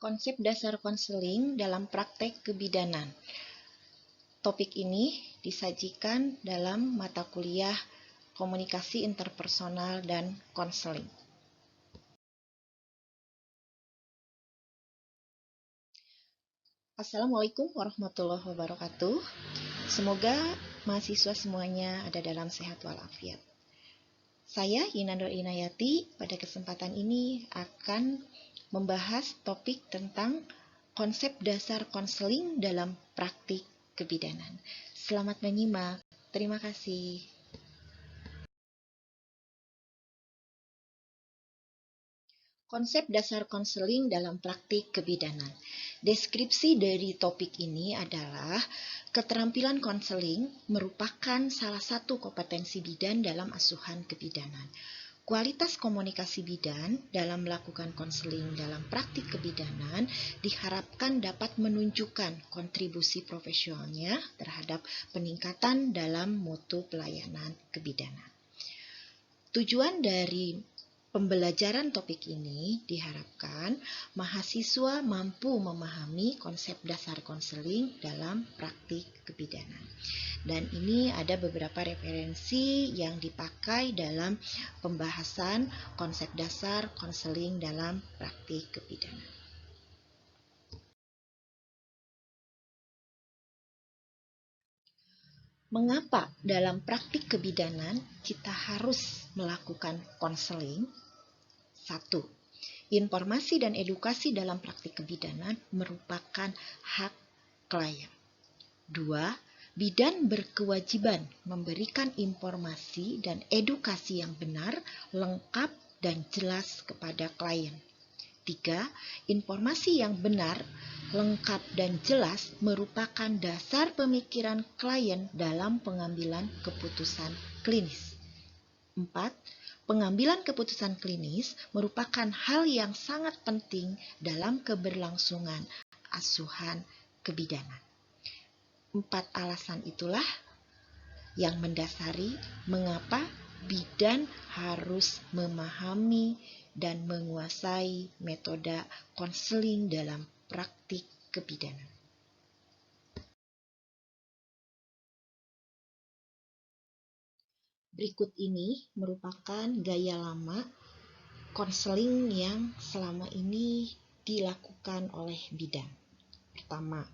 Konsep dasar konseling dalam praktek kebidanan. Topik ini disajikan dalam mata kuliah Komunikasi Interpersonal dan Konseling. Assalamualaikum warahmatullahi wabarakatuh. Semoga mahasiswa semuanya ada dalam sehat walafiat. Saya Yinandor Inayati pada kesempatan ini akan membahas topik tentang konsep dasar konseling dalam praktik kebidanan. Selamat menyimak. Terima kasih. Konsep dasar konseling dalam praktik kebidanan. Deskripsi dari topik ini adalah keterampilan konseling merupakan salah satu kompetensi bidan dalam asuhan kebidanan. Kualitas komunikasi bidan dalam melakukan konseling dalam praktik kebidanan diharapkan dapat menunjukkan kontribusi profesionalnya terhadap peningkatan dalam mutu pelayanan kebidanan. Tujuan dari pembelajaran topik ini diharapkan mahasiswa mampu memahami konsep dasar konseling dalam praktik kebidanan. Dan ini ada beberapa referensi yang dipakai dalam pembahasan konsep dasar konseling dalam praktik kebidanan. Mengapa dalam praktik kebidanan kita harus melakukan konseling? 1. Informasi dan edukasi dalam praktik kebidanan merupakan hak klien. 2. Bidan berkewajiban memberikan informasi dan edukasi yang benar, lengkap, dan jelas kepada klien. 3. Informasi yang benar, lengkap, dan jelas merupakan dasar pemikiran klien dalam pengambilan keputusan klinis. 4. Pengambilan keputusan klinis merupakan hal yang sangat penting dalam keberlangsungan asuhan kebidanan. 4 alasan itulah yang mendasari mengapa bidan harus memahami dan menguasai metode konseling dalam praktik kebidanan. Berikut ini merupakan gaya lama konseling yang selama ini dilakukan oleh bidan. Pertama,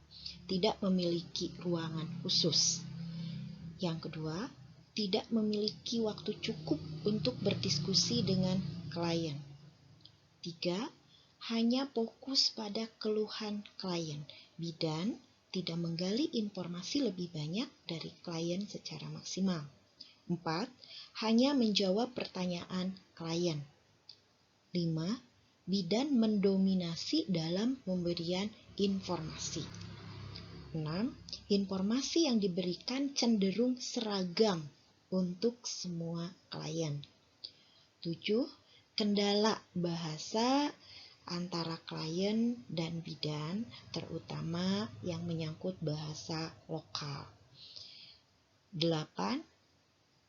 tidak memiliki ruangan khusus. Yang kedua, tidak memiliki waktu cukup untuk berdiskusi dengan klien. 3. Hanya fokus pada keluhan klien. Bidan tidak menggali informasi lebih banyak dari klien secara maksimal. 4. Hanya menjawab pertanyaan klien. 5. Bidan mendominasi dalam pemberian informasi. 6. Informasi yang diberikan cenderung seragam untuk semua klien. 7. Kendala bahasa antara klien dan bidan, terutama yang menyangkut bahasa lokal. 8.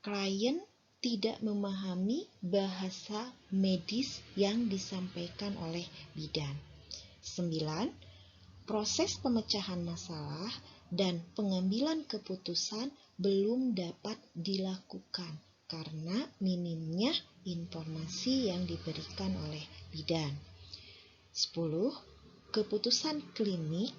Klien tidak memahami bahasa medis yang disampaikan oleh bidan. 9. Proses pemecahan masalah dan pengambilan keputusan belum dapat dilakukan karena minimnya informasi yang diberikan oleh bidan. 10. Keputusan klinik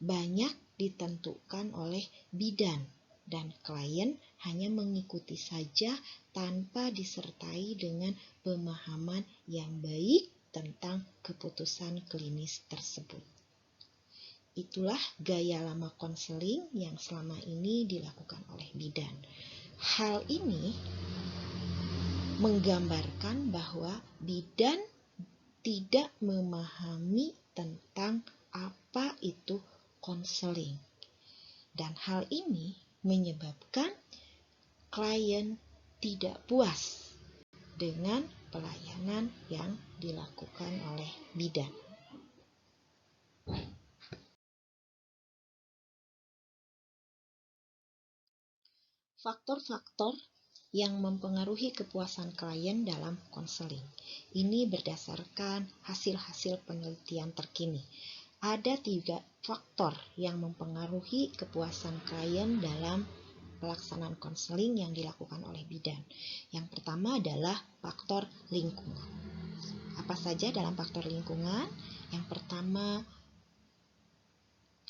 banyak ditentukan oleh bidan dan klien hanya mengikuti saja tanpa disertai dengan pemahaman yang baik tentang keputusan klinis tersebut. Itulah gaya lama konseling yang selama ini dilakukan oleh bidan. Hal ini menggambarkan bahwa bidan tidak memahami tentang apa itu konseling. Dan hal ini menyebabkan klien tidak puas dengan pelayanan yang dilakukan oleh bidan. Faktor-faktor yang mempengaruhi kepuasan klien dalam konseling. Ini berdasarkan hasil-hasil penelitian terkini. Ada 3 faktor yang mempengaruhi kepuasan klien dalam pelaksanaan konseling yang dilakukan oleh bidan. Yang pertama adalah faktor lingkungan. Apa saja dalam faktor lingkungan? Yang pertama,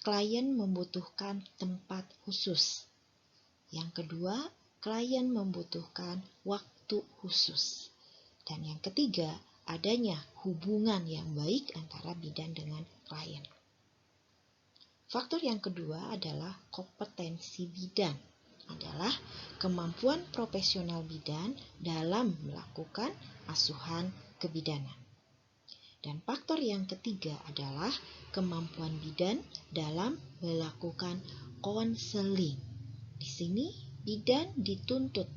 klien membutuhkan tempat khusus. Yang kedua, klien membutuhkan waktu khusus. Dan yang ketiga, adanya hubungan yang baik antara bidan dengan klien. Faktor yang kedua adalah kompetensi bidan, adalah kemampuan profesional bidan dalam melakukan asuhan kebidanan. Dan faktor yang ketiga adalah kemampuan bidan dalam melakukan konseling. Di sini bidan dituntut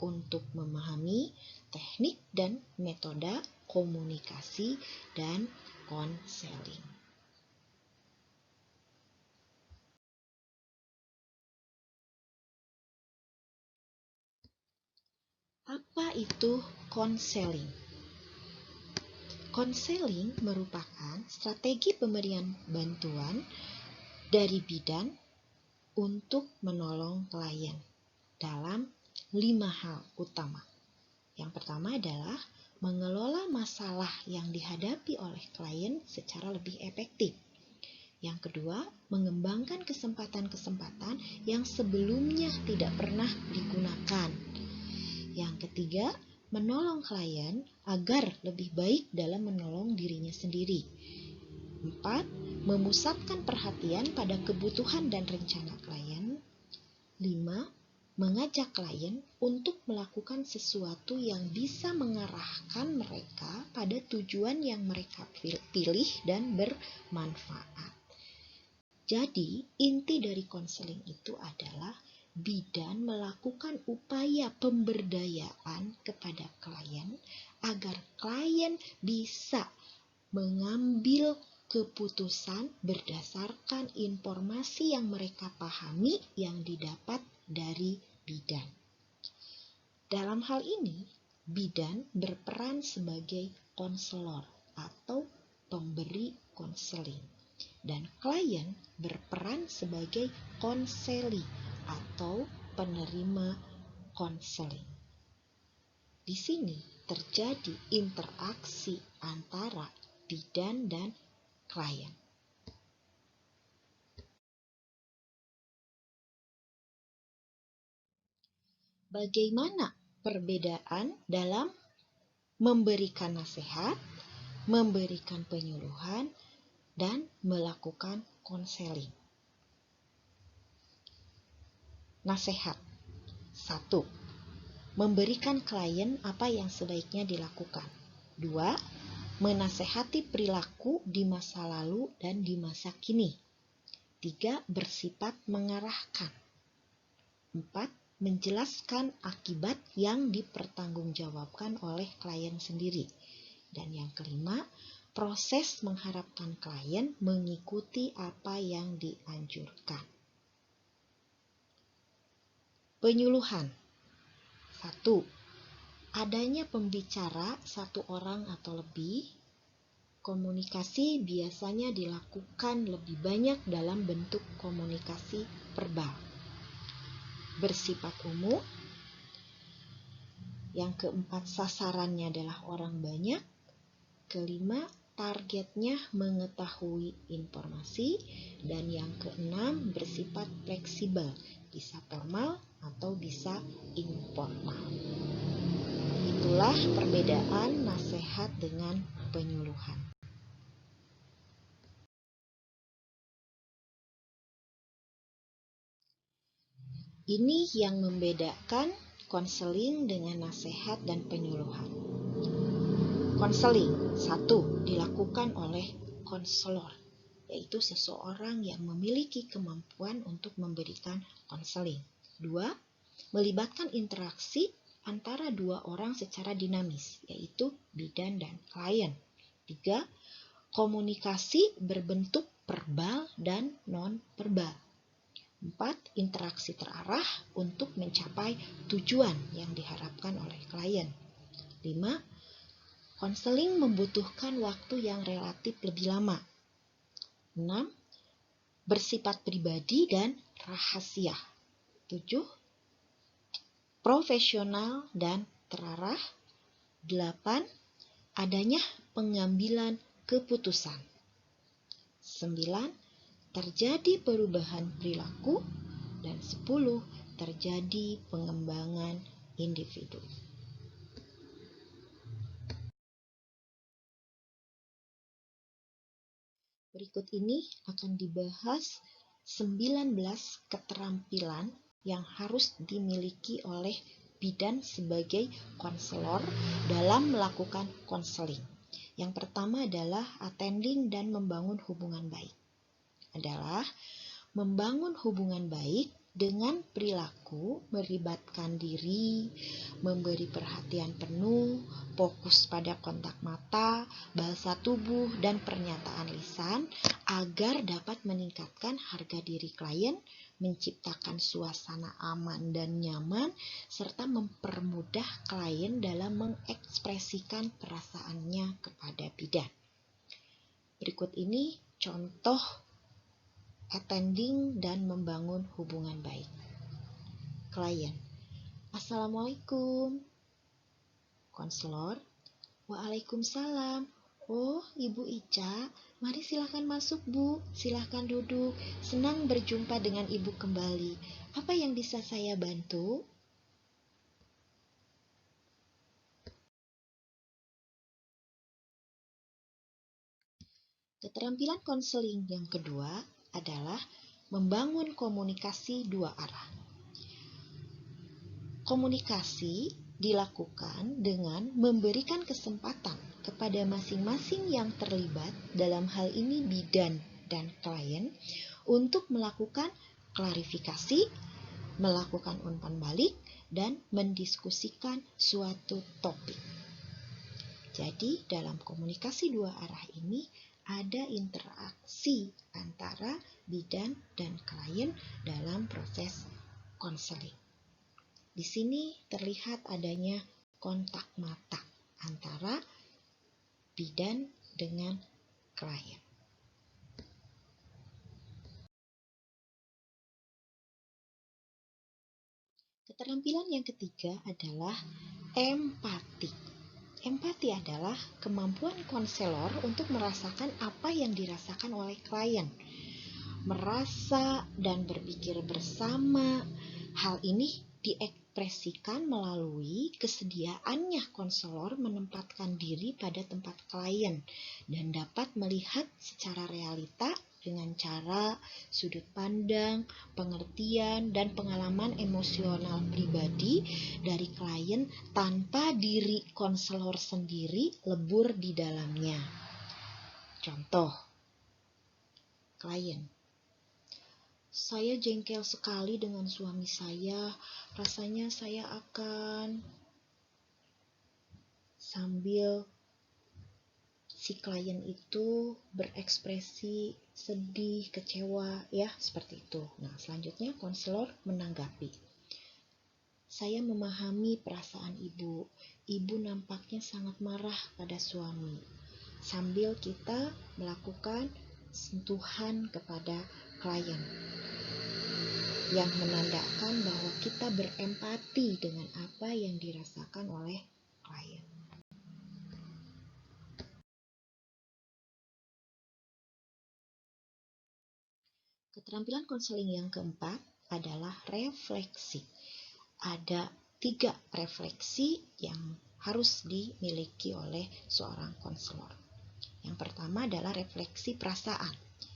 untuk memahami teknik dan metode komunikasi dan konseling. Apa itu konseling? Konseling merupakan strategi pemberian bantuan dari bidan untuk menolong klien dalam 5 hal utama. Yang pertama adalah mengelola masalah yang dihadapi oleh klien secara lebih efektif. Yang kedua, mengembangkan kesempatan-kesempatan yang sebelumnya tidak pernah digunakan. Yang ketiga, menolong klien agar lebih baik dalam menolong dirinya sendiri. 4. Memusatkan perhatian pada kebutuhan dan rencana klien. 5. Mengajak klien untuk melakukan sesuatu yang bisa mengarahkan mereka pada tujuan yang mereka pilih dan bermanfaat. Jadi, inti dari konseling itu adalah bidan melakukan upaya pemberdayaan kepada klien agar klien bisa mengambil keputusan berdasarkan informasi yang mereka pahami yang didapat dari bidan. Dalam hal ini, bidan berperan sebagai konselor atau pemberi konseling, dan klien berperan sebagai konseli atau penerima konseling. Di sini terjadi interaksi antara bidan dan klien. Bagaimana perbedaan dalam memberikan nasihat, memberikan penyuluhan, dan melakukan konseling? Nasihat. 1. Memberikan klien apa yang sebaiknya dilakukan. 2. Menasehati perilaku di masa lalu dan di masa kini. 3. Bersifat mengarahkan. 4. Menjelaskan akibat yang dipertanggungjawabkan oleh klien sendiri. Dan yang kelima, proses mengharapkan klien mengikuti apa yang dianjurkan. Penyuluhan. 1. Adanya pembicara 1 orang atau lebih. Komunikasi biasanya dilakukan lebih banyak dalam bentuk komunikasi verbal. Bersifat umum. Yang keempat, sasarannya adalah orang banyak. Kelima, targetnya mengetahui informasi. Dan yang keenam, bersifat fleksibel, bisa formal atau bisa informal. Itulah perbedaan nasihat dengan penyuluhan. Ini yang membedakan konseling dengan nasihat dan penyuluhan. Konseling, 1. Dilakukan oleh konselor, yaitu seseorang yang memiliki kemampuan untuk memberikan konseling. 2. Melibatkan interaksi antara 2 orang secara dinamis, yaitu bidan dan klien. 3. Komunikasi berbentuk verbal dan non-verbal. 4. Interaksi terarah untuk mencapai tujuan yang diharapkan oleh klien. 5. Konseling membutuhkan waktu yang relatif lebih lama. 6. Bersifat pribadi dan rahasia. 7. Profesional dan terarah. 8. Adanya pengambilan keputusan. 9. Terjadi perubahan perilaku. Dan 10. Terjadi pengembangan individu. Berikut ini akan dibahas 19 keterampilan yang harus dimiliki oleh bidan sebagai konselor dalam melakukan konseling. Yang pertama adalah attending dan membangun hubungan baik. Adalah membangun hubungan baik dengan perilaku melibatkan diri, memberi perhatian penuh, fokus pada kontak mata, bahasa tubuh, dan pernyataan lisan agar dapat meningkatkan harga diri klien, menciptakan suasana aman dan nyaman, serta mempermudah klien dalam mengekspresikan perasaannya kepada bidan. Berikut ini contoh attending dan membangun hubungan baik. Klien: Assalamualaikum. Konselor: Waalaikumsalam. Oh, Ibu Ica, mari silahkan masuk, Bu. Silahkan duduk. Senang berjumpa dengan Ibu kembali. Apa yang bisa saya bantu? Keterampilan konseling yang kedua adalah membangun komunikasi dua arah. Komunikasi dilakukan dengan memberikan kesempatan kepada masing-masing yang terlibat, dalam hal ini bidan dan klien, untuk melakukan klarifikasi, melakukan umpan balik, dan mendiskusikan suatu topik. Jadi, dalam komunikasi dua arah ini ada interaksi antara bidan dan klien dalam proses konseling. Di sini terlihat adanya kontak mata antara bidan dengan klien. Keterampilan yang ketiga adalah empati. Empati adalah kemampuan konselor untuk merasakan apa yang dirasakan oleh klien. Merasa dan berpikir bersama. Hal ini diekspresikan melalui kesediaannya konselor menempatkan diri pada tempat klien dan dapat melihat secara realita dengan cara sudut pandang, pengertian, dan pengalaman emosional pribadi dari klien tanpa diri konselor sendiri lebur di dalamnya. Contoh, klien: Saya jengkel sekali dengan suami saya, rasanya saya akan... Sambil si klien itu berekspresi sedih, kecewa, ya seperti itu. Nah, selanjutnya konselor menanggapi. Saya memahami perasaan ibu. Ibu nampaknya sangat marah pada suami. Sambil kita melakukan sentuhan kepada klien yang menandakan bahwa kita berempati dengan apa yang dirasakan oleh klien. Keterampilan konseling yang keempat adalah refleksi. Ada 3 refleksi yang harus dimiliki oleh seorang konselor. Yang pertama adalah refleksi perasaan,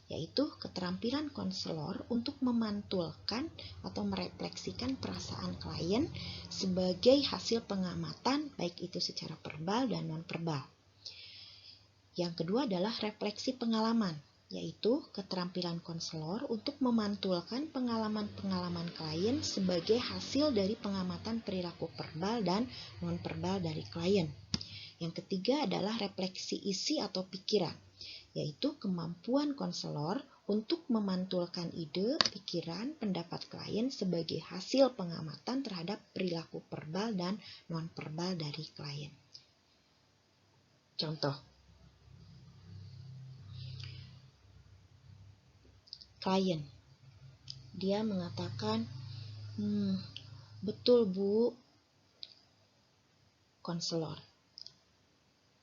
yaitu keterampilan konselor untuk memantulkan atau merefleksikan perasaan klien sebagai hasil pengamatan, baik itu secara verbal dan non-verbal. Yang kedua adalah refleksi pengalaman, yaitu keterampilan konselor untuk memantulkan pengalaman-pengalaman klien sebagai hasil dari pengamatan perilaku verbal dan non-verbal dari klien. Yang ketiga adalah refleksi isi atau pikiran, yaitu kemampuan konselor untuk memantulkan ide, pikiran, pendapat klien sebagai hasil pengamatan terhadap perilaku verbal dan non-verbal dari klien. Contoh, klien, dia mengatakan, betul Bu, konselor,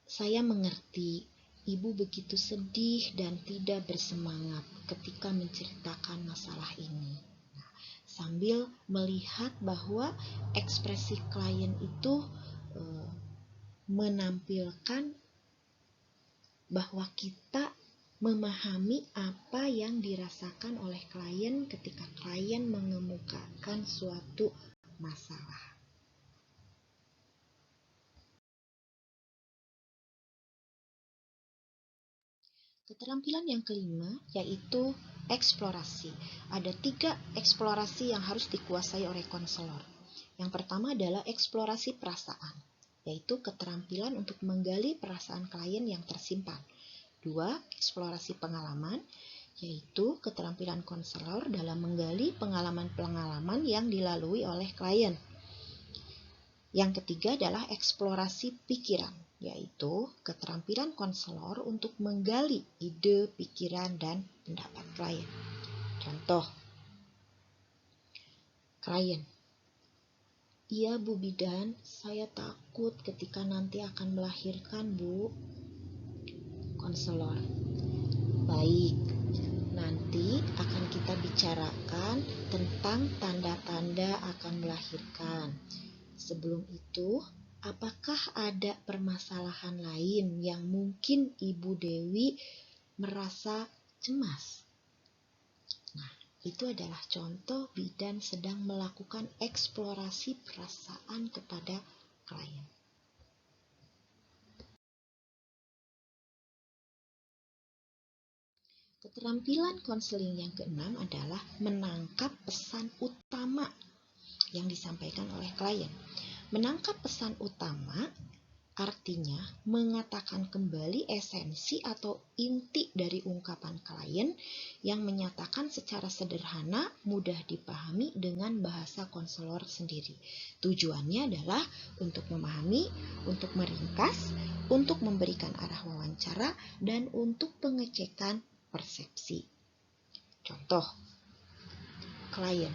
saya mengerti Ibu begitu sedih dan tidak bersemangat ketika menceritakan masalah ini. Sambil melihat bahwa ekspresi klien itu menampilkan bahwa kita memahami apa yang dirasakan oleh klien ketika klien mengemukakan suatu masalah. Keterampilan yang kelima yaitu eksplorasi. Ada 3 eksplorasi yang harus dikuasai oleh konselor. Yang pertama adalah eksplorasi perasaan, yaitu keterampilan untuk menggali perasaan klien yang tersimpan. 2, eksplorasi pengalaman, yaitu keterampilan konselor dalam menggali pengalaman-pengalaman yang dilalui oleh klien. Yang ketiga adalah eksplorasi pikiran, yaitu keterampilan konselor untuk menggali ide, pikiran, dan pendapat klien. Contoh, klien, iya Bu Bidan, saya takut ketika nanti akan melahirkan Bu. Konselor, baik, nanti akan kita bicarakan tentang tanda-tanda akan melahirkan. Sebelum itu, apakah ada permasalahan lain yang mungkin Ibu Dewi merasa cemas? Nah, itu adalah contoh bidan sedang melakukan eksplorasi perasaan kepada klien. Keterampilan konseling yang keenam adalah menangkap pesan utama yang disampaikan oleh klien. Menangkap pesan utama artinya mengatakan kembali esensi atau inti dari ungkapan klien yang menyatakan secara sederhana, mudah dipahami dengan bahasa konselor sendiri. Tujuannya adalah untuk memahami, untuk meringkas, untuk memberikan arah wawancara, dan untuk pengecekan persepsi. Contoh, klien,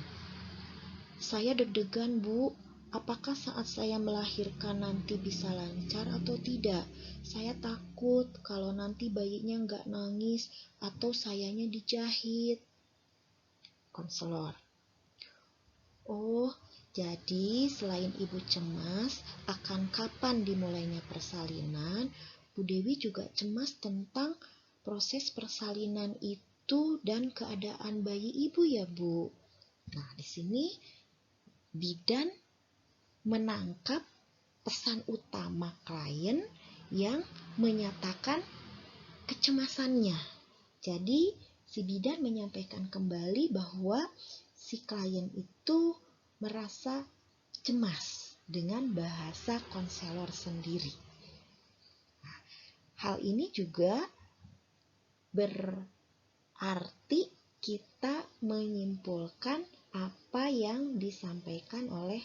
saya deg-degan Bu, apakah saat saya melahirkan nanti bisa lancar atau tidak? Saya takut kalau nanti bayinya nggak nangis atau sayanya dijahit. Konselor, oh jadi selain Ibu cemas akan kapan dimulainya persalinan, Bu Dewi juga cemas tentang proses persalinan itu dan keadaan bayi Ibu ya Bu. Nah, di sini bidan menangkap pesan utama klien yang menyatakan kecemasannya. Jadi, si bidan menyampaikan kembali bahwa si klien itu merasa cemas dengan bahasa konselor sendiri. Nah, hal ini juga berarti kita menyimpulkan apa yang disampaikan oleh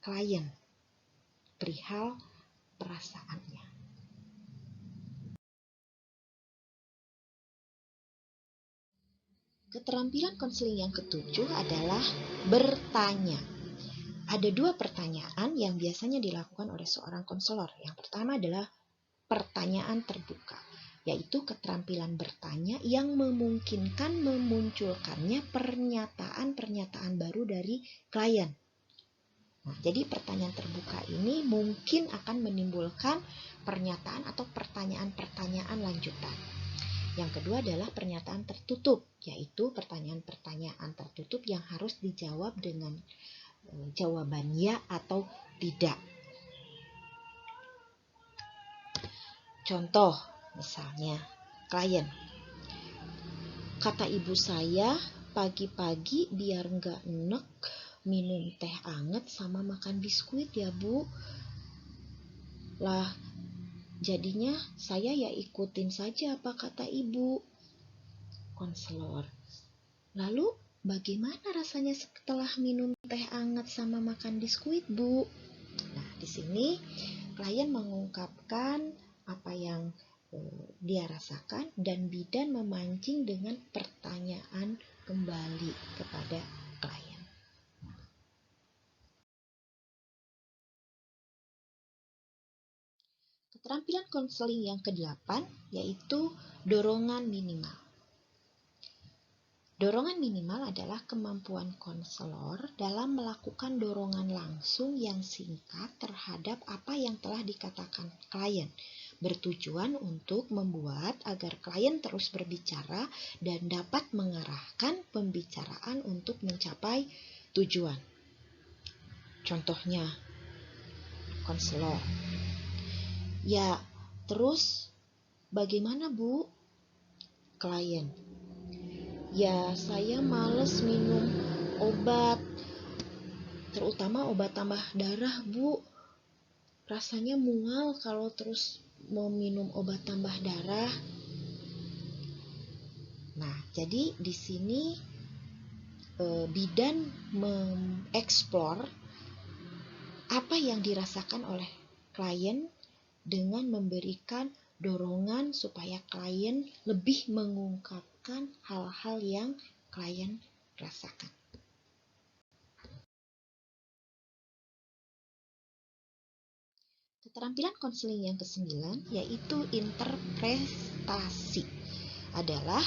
klien perihal perasaannya. Keterampilan konseling yang ketujuh adalah bertanya. Ada 2 pertanyaan yang biasanya dilakukan oleh seorang konselor. Yang pertama adalah pertanyaan terbuka, yaitu keterampilan bertanya yang memungkinkan memunculkannya pernyataan-pernyataan baru dari klien. Nah, jadi pertanyaan terbuka ini mungkin akan menimbulkan pernyataan atau pertanyaan-pertanyaan lanjutan. Yang kedua adalah pernyataan tertutup, yaitu pertanyaan-pertanyaan tertutup yang harus dijawab dengan jawaban ya atau tidak. Contoh, misalnya, klien, kata ibu saya pagi-pagi biar nggak enek minum teh anget sama makan biskuit ya Bu. Lah, jadinya saya ya ikutin saja apa kata ibu. konselor. Lalu bagaimana rasanya setelah minum teh hangat sama makan biskuit, Bu? Nah, di sini klien mengungkapkan apa yang dia rasakan dan bidan memancing dengan pertanyaan kembali kepada klien. Keterampilan konseling yang ke-8 yaitu dorongan minimal. Dorongan minimal adalah kemampuan konselor dalam melakukan dorongan langsung yang singkat terhadap apa yang telah dikatakan klien, bertujuan untuk membuat agar klien terus berbicara dan dapat mengarahkan pembicaraan untuk mencapai tujuan. Contohnya, konselor. Ya, terus bagaimana, Bu? Klien. Ya, saya males minum obat, terutama obat tambah darah, Bu. Rasanya mual kalau terus mau minum obat tambah darah. Nah, jadi di sini bidan mengeksplor apa yang dirasakan oleh klien dengan memberikan dorongan supaya klien lebih mengungkapkan hal-hal yang klien rasakan. Keterampilan konseling yang ke-9 yaitu interpretasi adalah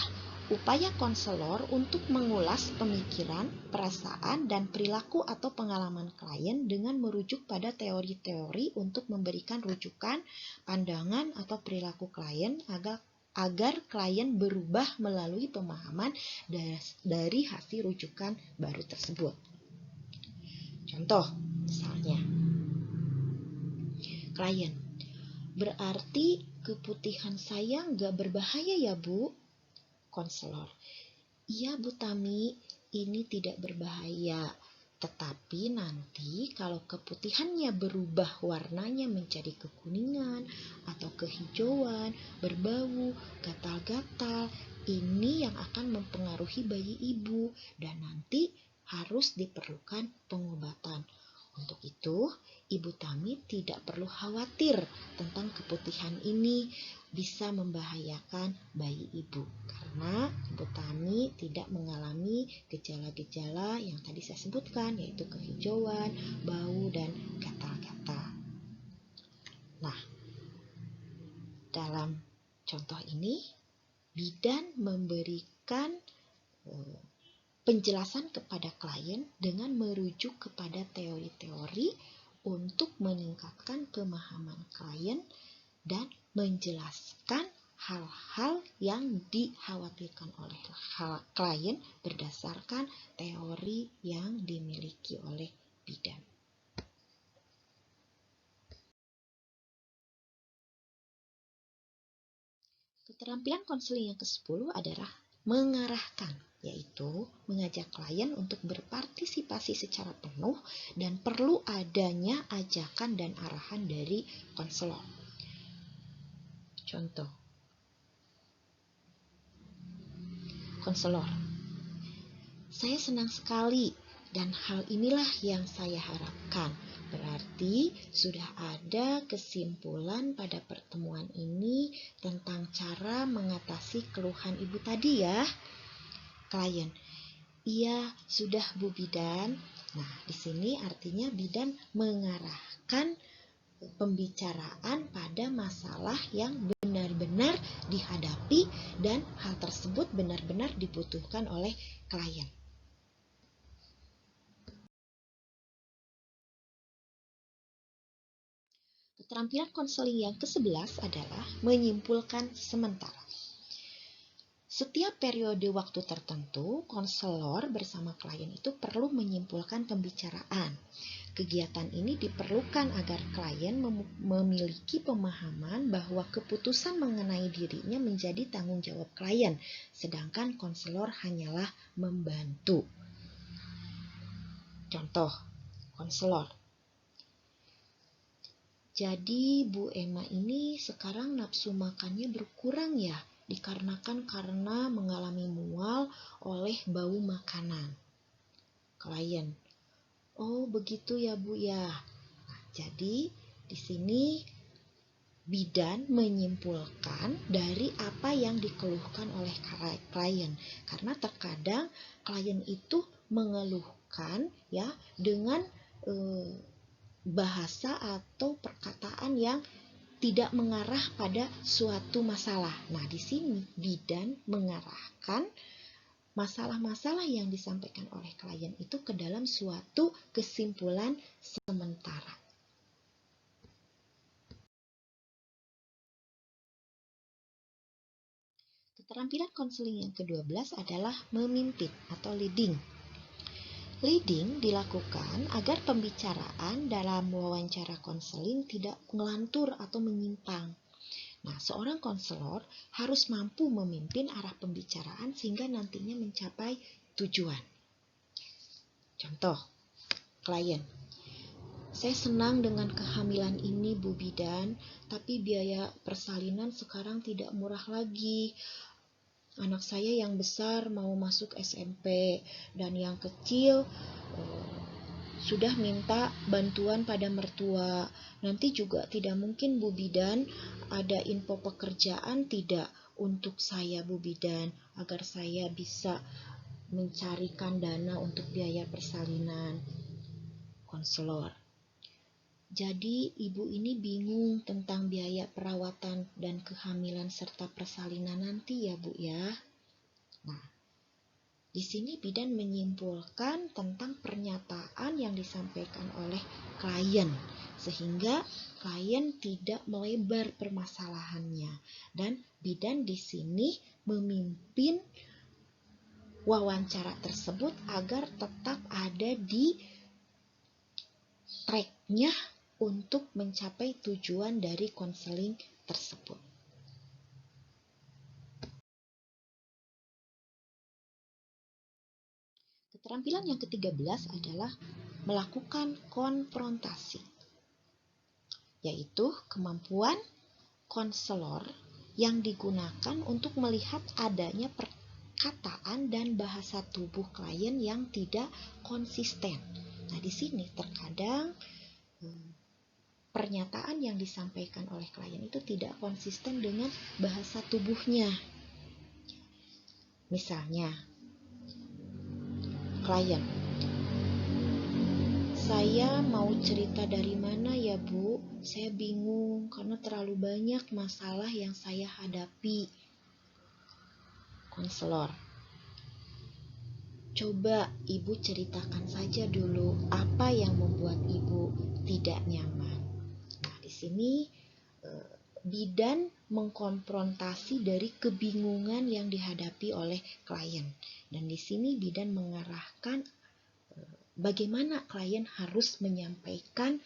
upaya konselor untuk mengulas pemikiran, perasaan, dan perilaku atau pengalaman klien dengan merujuk pada teori-teori untuk memberikan rujukan, pandangan, atau perilaku klien agar klien berubah melalui pemahaman dari hasil rujukan baru tersebut. Contoh, misalnya, klien, berarti keputihan saya nggak berbahaya ya, Bu? Konselor, iya Bu Tami, ini tidak berbahaya. Tetapi nanti kalau keputihannya berubah warnanya menjadi kekuningan atau kehijauan, berbau, gatal-gatal, ini yang akan mempengaruhi bayi ibu dan nanti harus diperlukan pengobatan. Untuk itu, Ibu Tami tidak perlu khawatir tentang keputihan ini bisa membahayakan bayi ibu karena Ibu Tami tidak mengalami gejala-gejala yang tadi saya sebutkan yaitu kehijauan, bau, dan gatal-gatal. Nah, dalam contoh ini bidan memberikan penjelasan kepada klien dengan merujuk kepada teori-teori untuk meningkatkan pemahaman klien dan menjelaskan hal-hal yang dikhawatirkan oleh klien berdasarkan teori yang dimiliki oleh bidan. Keterampilan konseling yang ke-10 adalah mengarahkan, yaitu mengajak klien untuk berpartisipasi secara penuh dan perlu adanya ajakan dan arahan dari konselor. Contoh, konselor, saya senang sekali dan hal inilah yang saya harapkan. Berarti sudah ada kesimpulan pada pertemuan ini tentang cara mengatasi keluhan ibu tadi ya. Klien, iya sudah Bu Bidan. Nah, di sini artinya bidan mengarahkan pembicaraan pada masalah yang benar-benar dihadapi dan hal tersebut benar-benar dibutuhkan oleh klien. Keterampilan konseling yang ke-11 adalah menyimpulkan sementara. Setiap periode waktu tertentu, konselor bersama klien itu perlu menyimpulkan pembicaraan. Kegiatan ini diperlukan agar klien memiliki pemahaman bahwa keputusan mengenai dirinya menjadi tanggung jawab klien, sedangkan konselor hanyalah membantu. Contoh, konselor. Jadi Bu Emma ini sekarang nafsu makannya berkurang ya? karena mengalami mual oleh bau makanan. Klien, oh begitu ya Bu ya. Nah, jadi di sini bidan menyimpulkan dari apa yang dikeluhkan oleh klien, karena terkadang klien itu mengeluhkan ya dengan bahasa atau perkataan yang tidak mengarah pada suatu masalah. Nah, di sini bidan mengarahkan masalah-masalah yang disampaikan oleh klien itu ke dalam suatu kesimpulan sementara. Keterampilan konseling yang ke-12 adalah memimpin atau leading. Leading dilakukan agar pembicaraan dalam wawancara konseling tidak ngelantur atau menyimpang. Nah, seorang konselor harus mampu memimpin arah pembicaraan sehingga nantinya mencapai tujuan. Contoh, klien. Saya senang dengan kehamilan ini Bu Bidan, tapi biaya persalinan sekarang tidak murah lagi. Anak saya yang besar mau masuk SMP dan yang kecil sudah minta bantuan pada mertua. Nanti juga tidak mungkin Bu Bidan ada info pekerjaan tidak untuk saya Bu Bidan agar saya bisa mencarikan dana untuk biaya persalinan. Konselor. Jadi ibu ini bingung tentang biaya perawatan dan kehamilan serta persalinan nanti ya Bu ya. Nah, di sini bidan menyimpulkan tentang pernyataan yang disampaikan oleh klien sehingga klien tidak melebar permasalahannya dan bidan di sini memimpin wawancara tersebut agar tetap ada di tracknya untuk mencapai tujuan dari konseling tersebut. Keterampilan yang ke-13 adalah melakukan konfrontasi, yaitu kemampuan konselor yang digunakan untuk melihat adanya perkataan dan bahasa tubuh klien yang tidak konsisten. Nah, di sini terkadang pernyataan yang disampaikan oleh klien itu tidak konsisten dengan bahasa tubuhnya. Misalnya, klien, saya mau cerita dari mana ya Bu? Saya bingung karena terlalu banyak masalah yang saya hadapi. Konselor, coba Ibu ceritakan saja dulu apa yang membuat Ibu tidak nyaman. Nah, di sini bidan mengkonfrontasi dari kebingungan yang dihadapi oleh klien. Dan di sini bidan mengarahkan bagaimana klien harus menyampaikan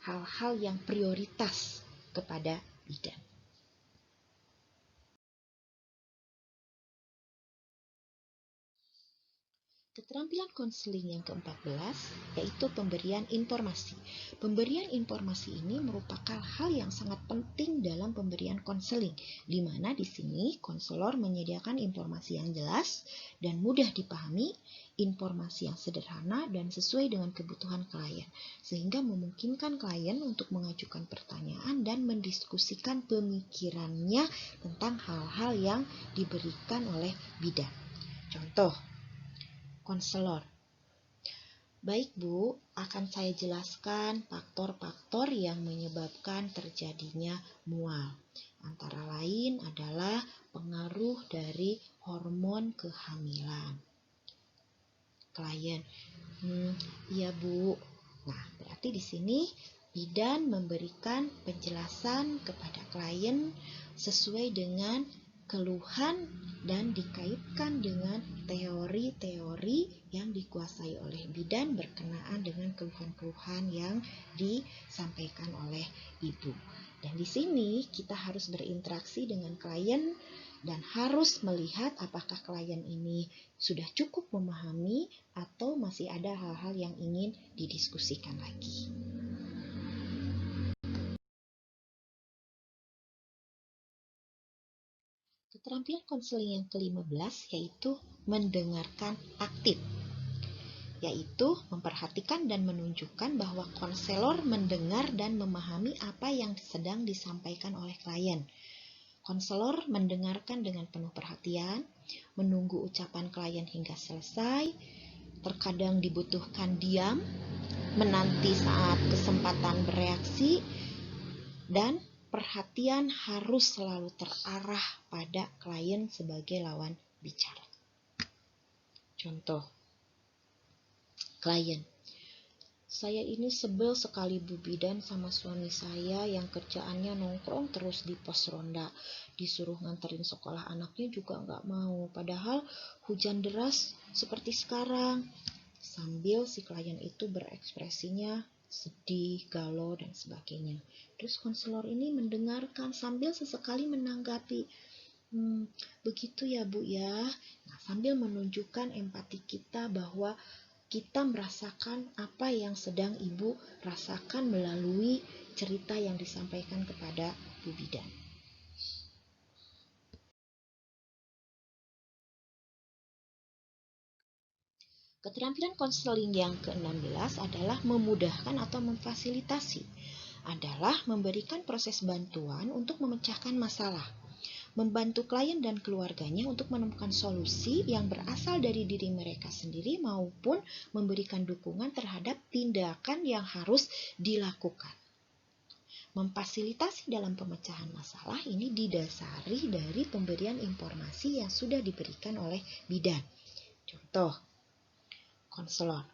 hal-hal yang prioritas kepada bidan. Keterampilan konseling yang ke-14 yaitu pemberian informasi. Pemberian informasi ini merupakan hal yang sangat penting dalam pemberian konseling, di mana di sini konselor menyediakan informasi yang jelas dan mudah dipahami, informasi yang sederhana dan sesuai dengan kebutuhan klien, sehingga memungkinkan klien untuk mengajukan pertanyaan dan mendiskusikan pemikirannya tentang hal-hal yang diberikan oleh bidan. Contoh, konselor. Baik Bu, akan saya jelaskan faktor-faktor yang menyebabkan terjadinya mual. Antara lain adalah pengaruh dari hormon kehamilan. Klien, iya Bu. Nah, berarti di sini bidan memberikan penjelasan kepada klien sesuai dengan keluhan dan dikaitkan dengan teori-teori yang dikuasai oleh bidan berkenaan dengan keluhan-keluhan yang disampaikan oleh ibu. Dan di sini kita harus berinteraksi dengan klien dan harus melihat apakah klien ini sudah cukup memahami atau masih ada hal-hal yang ingin didiskusikan lagi. Keterampilan konseling yang ke-15 yaitu mendengarkan aktif, yaitu memperhatikan dan menunjukkan bahwa konselor mendengar dan memahami apa yang sedang disampaikan oleh klien. Konselor mendengarkan dengan penuh perhatian, menunggu ucapan klien hingga selesai, terkadang dibutuhkan diam, menanti saat kesempatan bereaksi, dan perhatian harus selalu terarah pada klien sebagai lawan bicara. Contoh, klien, saya ini sebel sekali Bu Bidan sama suami saya yang kerjaannya nongkrong terus di pos ronda. Disuruh nganterin sekolah anaknya juga nggak mau, padahal hujan deras seperti sekarang. Sambil si klien itu berekspresinya sedih, galau, dan sebagainya. Terus konselor ini mendengarkan sambil sesekali menanggapi, begitu ya Bu ya. Nah, sambil menunjukkan empati kita bahwa kita merasakan apa yang sedang Ibu rasakan melalui cerita yang disampaikan kepada Bu Bidan. Keterampilan konseling yang ke-16 adalah memudahkan atau memfasilitasi. Adalah memberikan proses bantuan untuk memecahkan masalah. Membantu klien dan keluarganya untuk menemukan solusi yang berasal dari diri mereka sendiri maupun memberikan dukungan terhadap tindakan yang harus dilakukan. Memfasilitasi dalam pemecahan masalah ini didasari dari pemberian informasi yang sudah diberikan oleh bidan. Contoh, konselor.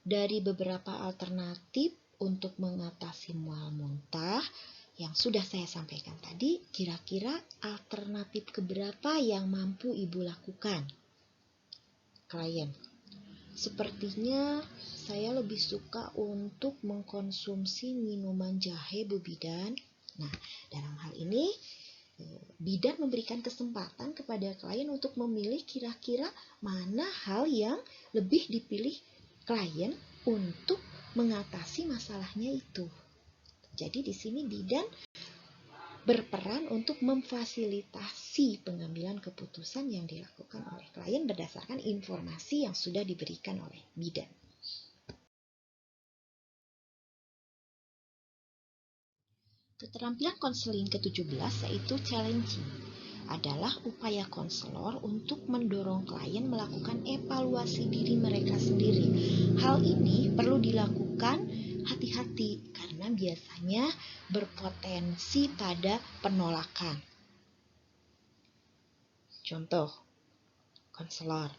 Dari beberapa alternatif untuk mengatasi mual muntah yang sudah saya sampaikan tadi, kira-kira alternatif keberapa yang mampu Ibu lakukan? Klien, sepertinya saya lebih suka untuk mengkonsumsi minuman jahe Bu Bidan. Nah, dalam hal ini bidan memberikan kesempatan kepada klien untuk memilih kira-kira mana hal yang lebih dipilih klien untuk mengatasi masalahnya itu. Jadi di sini bidan berperan untuk memfasilitasi pengambilan keputusan yang dilakukan oleh klien berdasarkan informasi yang sudah diberikan oleh bidan. Keterampilan konseling ke-17 yaitu challenging, adalah upaya konselor untuk mendorong klien melakukan evaluasi diri mereka sendiri. Hal ini perlu dilakukan hati-hati karena biasanya berpotensi pada penolakan. Contoh, konselor.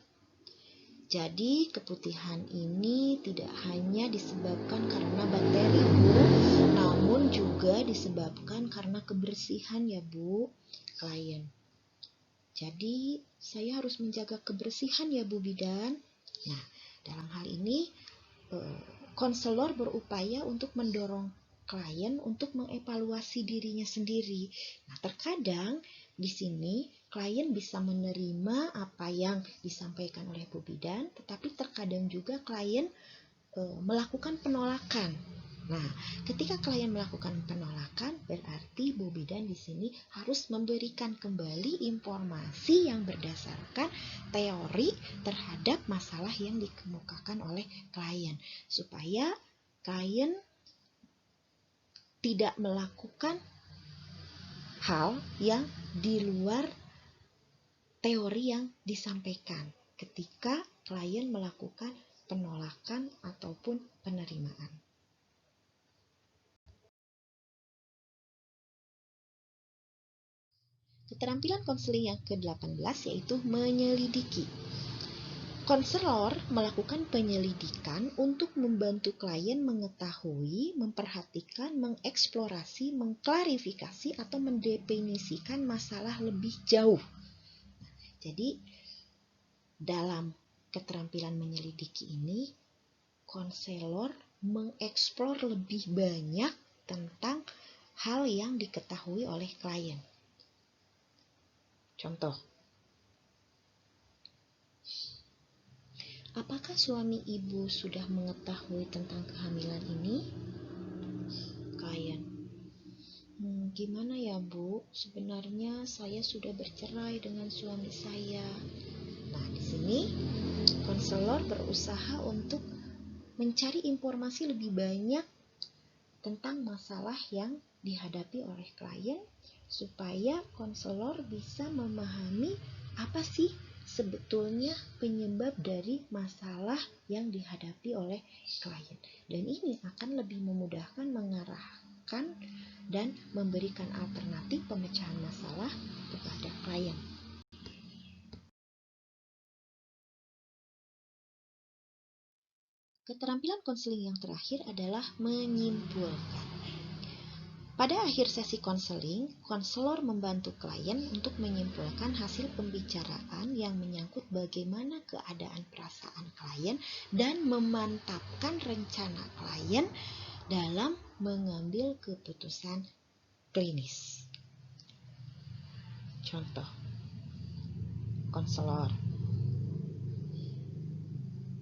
Jadi keputihan ini tidak hanya disebabkan karena bakteri Bu, namun juga disebabkan karena kebersihan ya Bu. Klien, jadi saya harus menjaga kebersihan ya Bu Bidan. Nah, dalam hal ini konselor berupaya untuk mendorong klien untuk mengevaluasi dirinya sendiri. Nah, terkadang di sini klien bisa menerima apa yang disampaikan oleh Bu Bidan, tetapi terkadang juga klien melakukan penolakan. Nah, ketika klien melakukan penolakan, berarti Bu Bidan di sini harus memberikan kembali informasi yang berdasarkan teori terhadap masalah yang dikemukakan oleh klien, supaya klien tidak melakukan hal yang di luar teori yang disampaikan ketika klien melakukan penolakan ataupun penerimaan. Keterampilan konseling yang ke-18 yaitu menyelidiki. Konselor melakukan penyelidikan untuk membantu klien mengetahui, memperhatikan, mengeksplorasi, mengklarifikasi, atau mendefinisikan masalah lebih jauh. Jadi, dalam keterampilan menyelidiki ini, konselor mengeksplor lebih banyak tentang hal yang diketahui oleh klien. Contoh, apakah suami Ibu sudah mengetahui tentang kehamilan ini? Klien, Gimana ya Bu? Sebenarnya saya sudah bercerai dengan suami saya. Nah, di sini konselor berusaha untuk mencari informasi lebih banyak tentang masalah yang dihadapi oleh klien supaya konselor bisa memahami apa sih sebetulnya penyebab dari masalah yang dihadapi oleh klien. Dan ini akan lebih memudahkan mengarahkan dan memberikan alternatif pemecahan masalah kepada klien. Keterampilan konseling yang terakhir adalah menyimpulkan. Pada akhir sesi konseling, konselor membantu klien untuk menyimpulkan hasil pembicaraan yang menyangkut bagaimana keadaan perasaan klien dan memantapkan rencana klien dalam mengambil keputusan klinis. Contoh, konselor.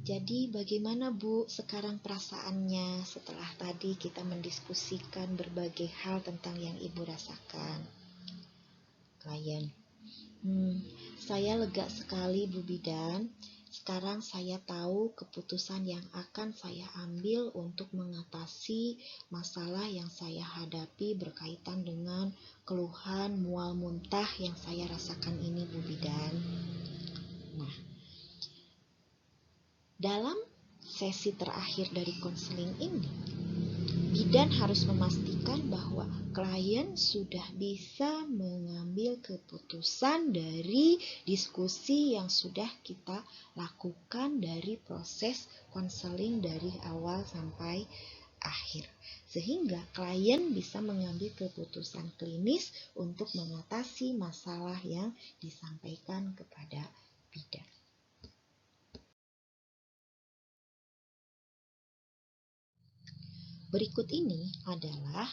Jadi bagaimana Bu sekarang perasaannya setelah tadi kita mendiskusikan berbagai hal tentang yang Ibu rasakan? Klien, saya lega sekali Bu Bidan. Sekarang saya tahu keputusan yang akan saya ambil untuk mengatasi masalah yang saya hadapi berkaitan dengan keluhan mual muntah yang saya rasakan ini Bu Bidan. Nah, dalam sesi terakhir dari konseling ini, bidan harus memastikan bahwa klien sudah bisa mengambil keputusan dari diskusi yang sudah kita lakukan dari proses konseling dari awal sampai akhir. Sehingga klien bisa mengambil keputusan klinis untuk mengatasi masalah yang disampaikan kepada bidan. Berikut ini adalah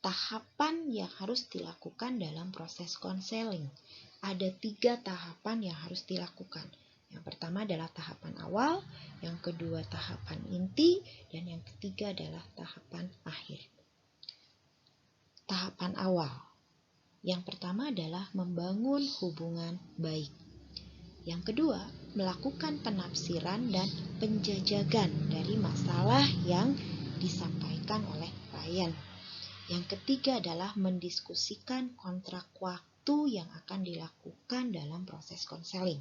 tahapan yang harus dilakukan dalam proses konseling. Ada 3 tahapan yang harus dilakukan. Yang pertama adalah tahapan awal, yang kedua tahapan inti, dan yang ketiga adalah tahapan akhir. Tahapan awal. Yang pertama adalah membangun hubungan baik. Yang kedua, melakukan penafsiran dan penjajakan dari masalah yang disampaikan oleh klien. Yang ketiga adalah mendiskusikan kontrak waktu yang akan dilakukan dalam proses konseling.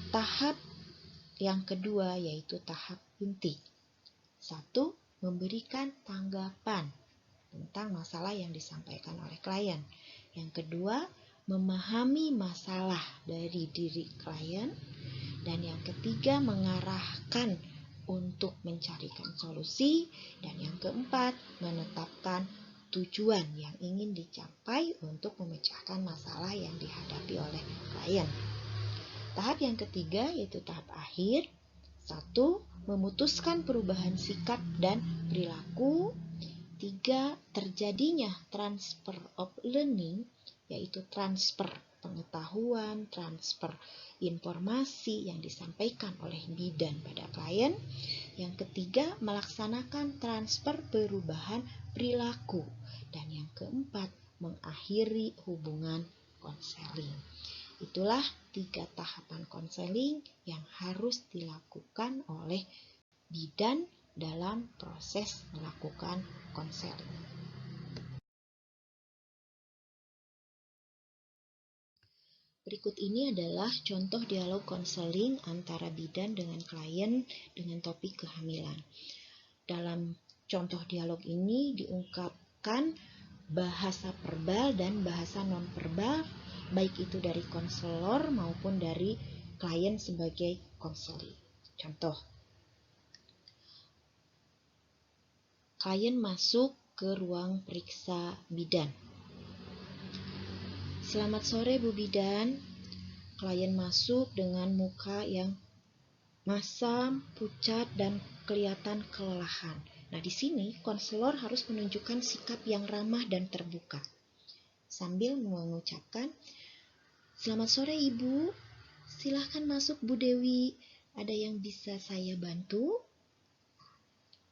Tahap yang kedua yaitu tahap inti. 1. Memberikan tanggapan tentang masalah yang disampaikan oleh klien. Yang kedua, memahami masalah dari diri klien. Dan yang ketiga, mengarahkan untuk mencarikan solusi. Dan yang keempat, menetapkan tujuan yang ingin dicapai untuk memecahkan masalah yang dihadapi oleh klien. Tahap yang ketiga yaitu tahap akhir. 1. Memutuskan perubahan sikap dan perilaku. 3. Terjadinya transfer of learning, yaitu transfer pengetahuan, transfer informasi yang disampaikan oleh bidan pada klien. Yang ketiga, melaksanakan transfer perubahan perilaku. Dan yang keempat, mengakhiri hubungan konseling. Itulah 3 tahapan konseling yang harus dilakukan oleh bidan dalam proses melakukan konseling. Berikut ini adalah contoh dialog konseling antara bidan dengan klien dengan topik kehamilan. Dalam contoh dialog ini diungkapkan bahasa verbal dan bahasa nonverbal, baik itu dari konselor maupun dari klien sebagai konseling. Contoh, klien masuk ke ruang periksa bidan. Selamat sore Bu Bidan. Klien masuk dengan muka yang masam, pucat, dan kelihatan kelelahan. Nah, di sini konselor harus menunjukkan sikap yang ramah dan terbuka. Sambil mengucapkan, "Selamat sore Ibu, silahkan masuk Bu Dewi. Ada yang bisa saya bantu?"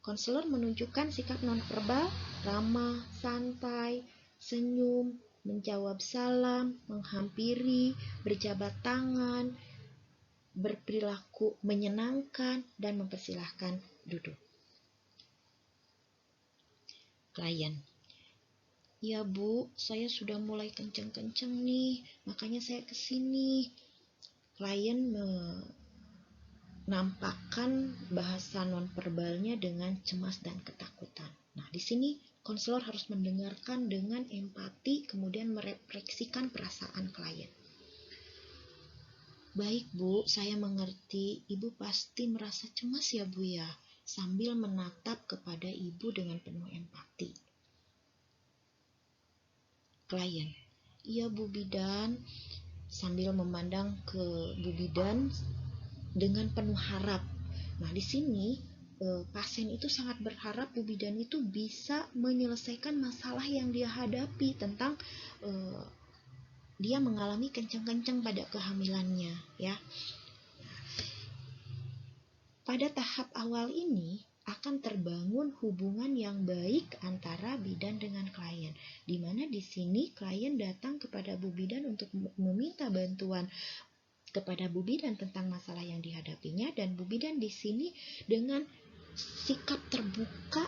Konselor menunjukkan sikap nonverbal ramah, santai, senyum, menjawab salam, menghampiri, berjabat tangan, berperilaku menyenangkan, dan mempersilahkan duduk. Klien: "Ya Bu, saya sudah mulai kenceng-kenceng nih, makanya saya kesini." Klien menampakkan bahasa nonverbalnya dengan cemas dan ketakutan. Nah, di sini konselor harus mendengarkan dengan empati, kemudian merefleksikan perasaan klien. "Baik Bu, saya mengerti. Ibu pasti merasa cemas ya Bu ya," sambil menatap kepada ibu dengan penuh empati. Klien: "Iya Bu Bidan," sambil memandang ke Bu Bidan dengan penuh harap. Nah, di sini pasien itu sangat berharap Bu Bidan itu bisa menyelesaikan masalah yang dia hadapi tentang dia mengalami kenceng-kenceng pada kehamilannya, ya. Pada tahap awal ini akan terbangun hubungan yang baik antara bidan dengan klien, di mana di sini klien datang kepada Bu Bidan untuk meminta bantuan kepada Bu Bidan tentang masalah yang dihadapinya, dan Bu Bidan di sini dengan sikap terbuka,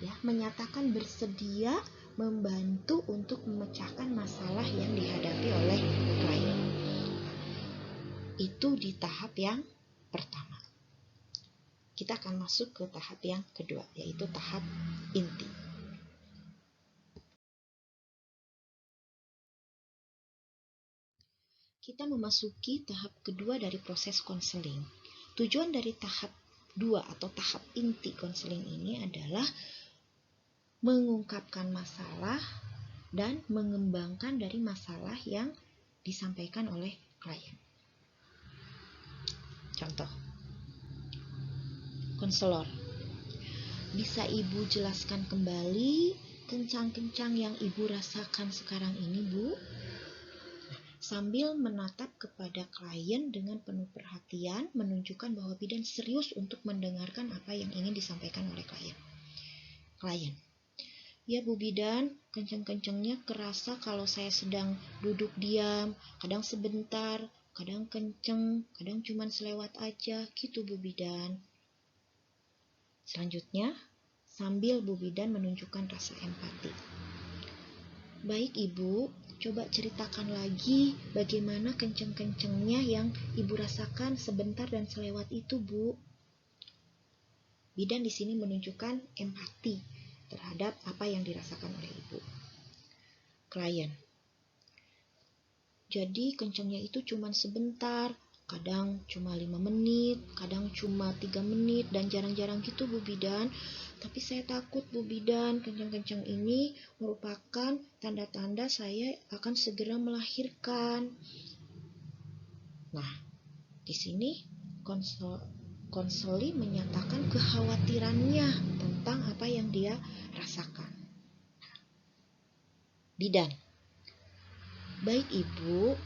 ya, menyatakan bersedia membantu untuk memecahkan masalah yang dihadapi oleh klien. Itu di tahap yang pertama. Kita akan masuk ke tahap yang kedua, yaitu tahap inti. Kita memasuki tahap kedua dari proses konseling. Tujuan dari tahap 2 atau tahap inti konseling ini adalah mengungkapkan masalah dan mengembangkan dari masalah yang disampaikan oleh klien. Contoh, konselor: "Bisa Ibu jelaskan kembali kencang-kencang yang Ibu rasakan sekarang ini, Bu?" Sambil menatap kepada klien dengan penuh perhatian, menunjukkan bahwa bidan serius untuk mendengarkan apa yang ingin disampaikan oleh klien. Klien: "Ya Bu Bidan, kenceng-kencengnya kerasa kalau saya sedang duduk diam, kadang sebentar, kadang kenceng, kadang cuman selewat aja, gitu Bu Bidan." Selanjutnya, sambil Bu Bidan menunjukkan rasa empati: "Baik Ibu, coba ceritakan lagi bagaimana kenceng-kencengnya yang Ibu rasakan sebentar dan selewat itu, Bu." Bidan di sini menunjukkan empati terhadap apa yang dirasakan oleh Ibu. Klien: "Jadi kencengnya itu cuma sebentar, kadang cuma 5 menit, kadang cuma 3 menit, dan jarang-jarang gitu Bu Bidan. Tapi saya takut Bu Bidan, kenceng-kenceng ini merupakan tanda-tanda saya akan segera melahirkan." Nah, di sini konseli menyatakan kekhawatirannya tentang apa yang dia rasakan. Bidan: "Baik Ibu,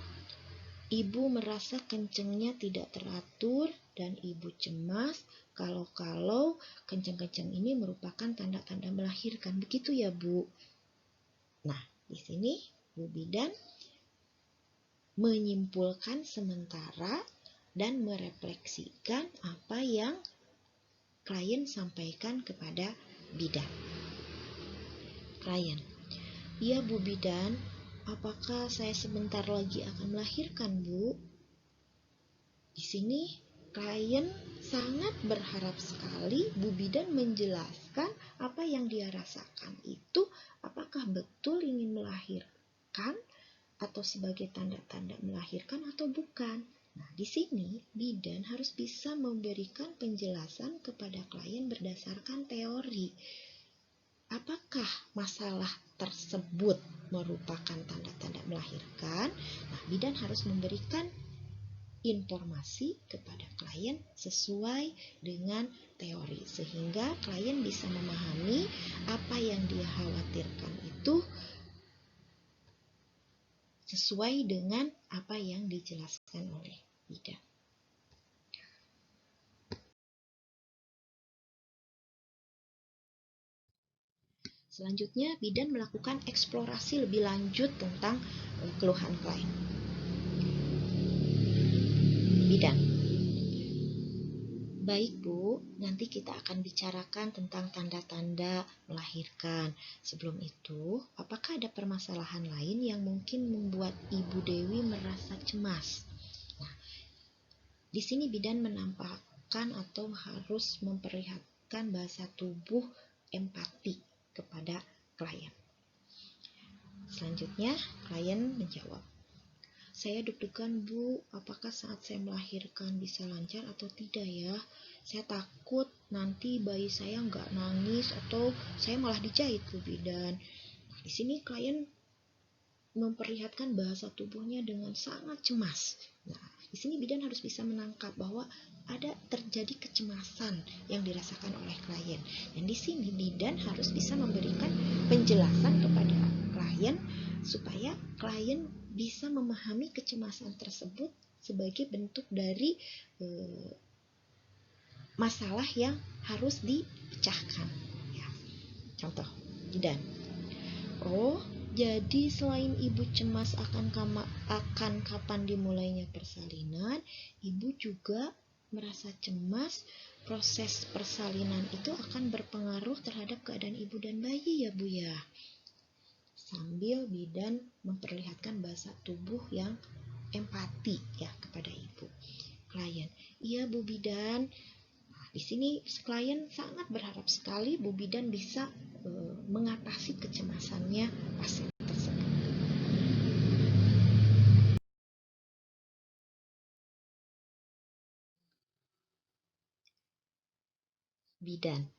Ibu merasa kencengnya tidak teratur dan Ibu cemas kalau kenceng-kenceng ini merupakan tanda-tanda melahirkan. Begitu ya, Bu?" Nah, di sini Bu Bidan menyimpulkan sementara dan merefleksikan apa yang klien sampaikan kepada bidan. Klien: "Iya Bu Bidan, apakah saya sebentar lagi akan melahirkan, Bu?" Di sini klien sangat berharap sekali Bu Bidan menjelaskan apa yang dia rasakan itu apakah betul ingin melahirkan atau sebagai tanda-tanda melahirkan atau bukan. Nah, di sini bidan harus bisa memberikan penjelasan kepada klien berdasarkan teori. Apakah masalah tersebut merupakan tanda-tanda melahirkan? Nah, bidan harus memberikan informasi kepada klien sesuai dengan teori sehingga klien bisa memahami apa yang dia khawatirkan itu sesuai dengan apa yang dijelaskan oleh bidan. Selanjutnya, bidan melakukan eksplorasi lebih lanjut tentang keluhan klien. Bidan: baik Bu, nanti kita akan bicarakan tentang tanda-tanda melahirkan. Sebelum itu, apakah ada permasalahan lain yang mungkin membuat Ibu Dewi merasa cemas? Nah, di sini bidan menampakkan atau harus memperlihatkan bahasa tubuh empati kepada klien. Selanjutnya, klien menjawab, saya deg-degan Bu, apakah saat saya melahirkan bisa lancar atau tidak ya? Saya takut nanti bayi saya nggak nangis atau saya malah dijahit Bu bidan. Nah, di sini klien memperlihatkan bahasa tubuhnya dengan sangat cemas. Nah, di sini bidan harus bisa menangkap bahwa ada terjadi kecemasan yang dirasakan oleh klien. Dan di sini bidan harus bisa memberikan penjelasan kepada klien supaya klien bisa memahami kecemasan tersebut sebagai bentuk dari masalah yang harus dipecahkan. Ya. Contoh, bidan. Oh, jadi selain ibu cemas akan kapan dimulainya persalinan, ibu juga merasa cemas proses persalinan itu akan berpengaruh terhadap keadaan ibu dan bayi ya Bu ya. Sambil bidan memperlihatkan bahasa tubuh yang empati ya kepada ibu. Klien, iya Bu bidan. Nah, di sini klien sangat berharap sekali Bu bidan bisa mengatasi kecemasannya pasien tersebut. Bidan,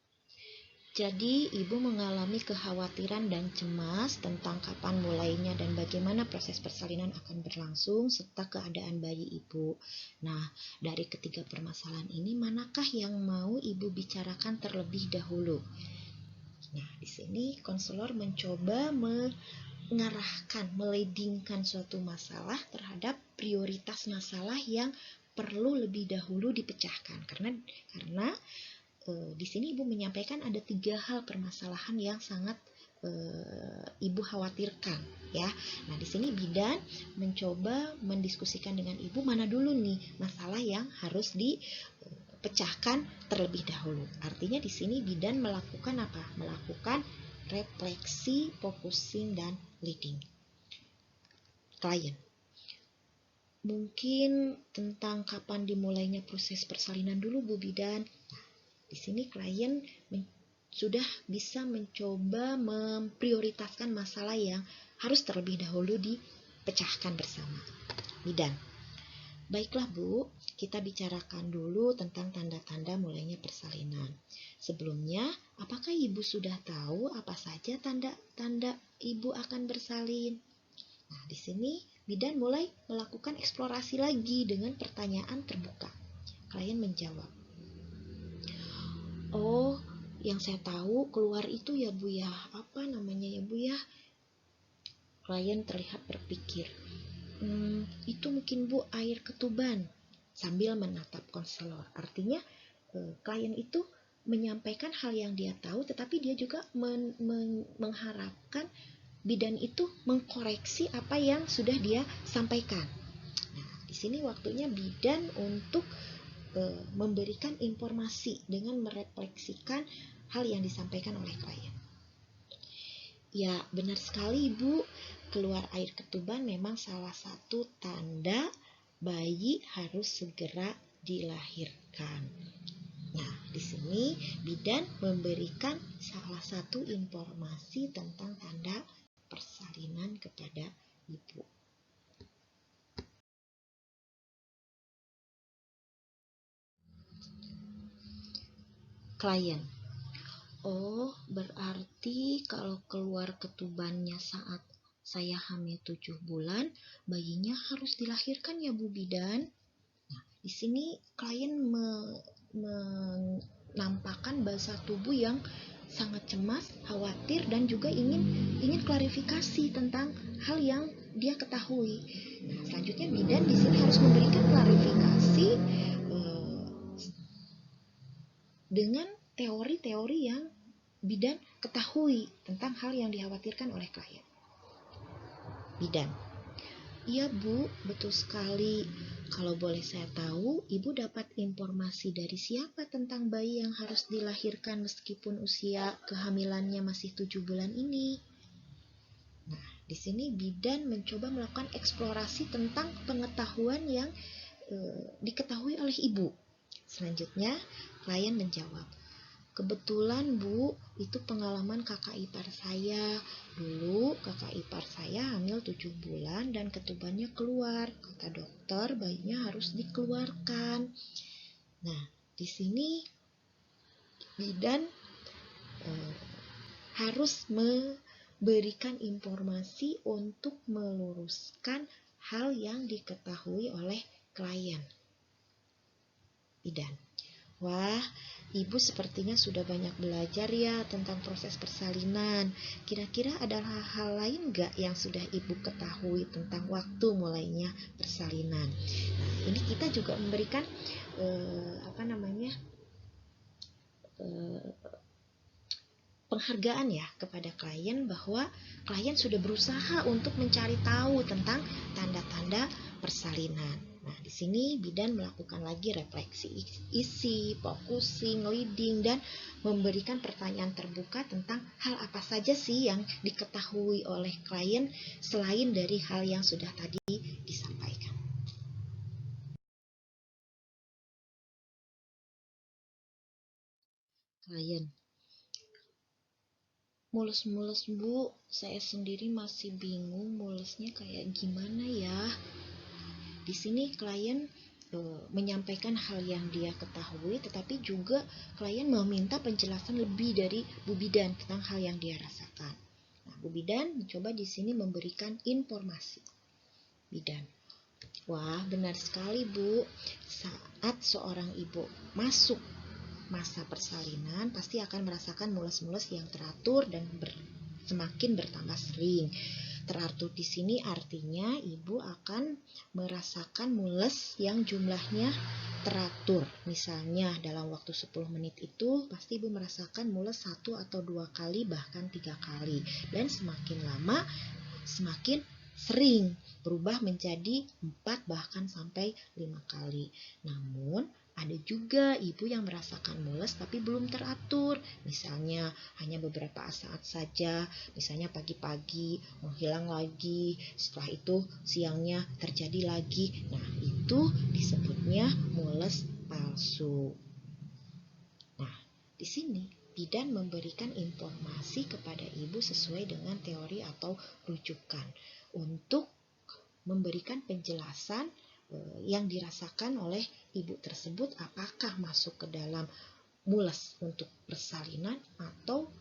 jadi ibu mengalami kekhawatiran dan cemas tentang kapan mulainya dan bagaimana proses persalinan akan berlangsung serta keadaan bayi ibu. Nah, dari ketiga permasalahan ini manakah yang mau ibu bicarakan terlebih dahulu? Nah, di sini konselor mencoba mengarahkan, meledingkan suatu masalah terhadap prioritas masalah yang perlu lebih dahulu dipecahkan. Karena di sini ibu menyampaikan ada 3 hal permasalahan yang sangat ibu khawatirkan ya. Nah, di sini bidan mencoba mendiskusikan dengan ibu mana dulu nih masalah yang harus dipecahkan terlebih dahulu. Artinya di sini bidan melakukan apa? Melakukan refleksi, focusing, dan leading. Klien, mungkin tentang kapan dimulainya proses persalinan dulu Bu bidan. Nah, di sini klien sudah bisa mencoba memprioritaskan masalah yang harus terlebih dahulu dipecahkan bersama. Bidan, baiklah Bu, kita bicarakan dulu tentang tanda-tanda mulainya persalinan. Sebelumnya, apakah Ibu sudah tahu apa saja tanda-tanda Ibu akan bersalin? Nah, di sini bidan mulai melakukan eksplorasi lagi dengan pertanyaan terbuka. Klien menjawab, oh, yang saya tahu keluar itu ya Bu ya, apa namanya ya Bu ya? Klien terlihat berpikir, itu mungkin Bu air ketuban, sambil menatap konselor. Artinya klien itu menyampaikan hal yang dia tahu, tetapi dia juga mengharapkan bidan itu mengkoreksi apa yang sudah dia sampaikan. Nah, di sini waktunya bidan untuk memberikan informasi dengan merefleksikan hal yang disampaikan oleh klien. Ya, benar sekali Ibu, keluar air ketuban memang salah satu tanda bayi harus segera dilahirkan. Nah, di sini bidan memberikan salah satu informasi tentang tanda persalinan kepada ibu. Klien, oh, berarti kalau keluar ketubannya saat saya hamil 7 bulan, bayinya harus dilahirkan ya Bu bidan? Nah, di sini klien menampakkan bahasa tubuh yang sangat cemas, khawatir, dan juga ingin klarifikasi tentang hal yang dia ketahui. Nah, selanjutnya bidan di sini harus memberikan klarifikasi dengan teori-teori yang bidan ketahui tentang hal yang dikhawatirkan oleh klien. Bidan: iya Bu, betul sekali. Kalau boleh saya tahu, Ibu dapat informasi dari siapa tentang bayi yang harus dilahirkan meskipun usia kehamilannya masih 7 bulan ini? Nah, di sini bidan mencoba melakukan eksplorasi tentang pengetahuan yang diketahui oleh ibu. Selanjutnya, klien menjawab, kebetulan Bu, itu pengalaman kakak ipar saya. Dulu kakak ipar saya hamil 7 bulan dan ketubannya keluar. Kata dokter bayinya harus dikeluarkan. Nah, di sini bidan harus memberikan informasi untuk meluruskan hal yang diketahui oleh klien. Bidan: wah, Ibu sepertinya sudah banyak belajar ya tentang proses persalinan. Kira-kira ada hal lain nggak yang sudah Ibu ketahui tentang waktu mulainya persalinan? Nah, ini kita juga memberikan penghargaan ya kepada klien bahwa klien sudah berusaha untuk mencari tahu tentang tanda-tanda persalinan. Nah, di sini bidan melakukan lagi refleksi isi, focusing, leading, dan memberikan pertanyaan terbuka tentang hal apa saja sih yang diketahui oleh klien selain dari hal yang sudah tadi disampaikan. Klien: mules-mules Bu, saya sendiri masih bingung mulesnya kayak gimana ya. Di sini klien menyampaikan hal yang dia ketahui, tetapi juga klien meminta penjelasan lebih dari Bu Bidan tentang hal yang dia rasakan. Nah, Bu Bidan mencoba di sini memberikan informasi. Bidan: wah, benar sekali Bu. Saat seorang ibu masuk masa persalinan, pasti akan merasakan mules-mules yang teratur dan semakin bertambah sering. Teratur di sini artinya ibu akan merasakan mules yang jumlahnya teratur. Misalnya dalam waktu 10 menit itu pasti ibu merasakan mules 1 atau 2 kali bahkan 3 kali. Dan semakin lama semakin sering, berubah menjadi 4 bahkan sampai 5 kali. Namun ada juga ibu yang merasakan mules tapi belum teratur. Misalnya hanya beberapa saat saja, misalnya pagi-pagi menghilang lagi, setelah itu siangnya terjadi lagi. Nah, itu disebutnya mules palsu. Nah, di sini bidan memberikan informasi kepada ibu sesuai dengan teori atau rujukan untuk memberikan penjelasan yang dirasakan oleh ibu tersebut apakah masuk ke dalam mules untuk persalinan atau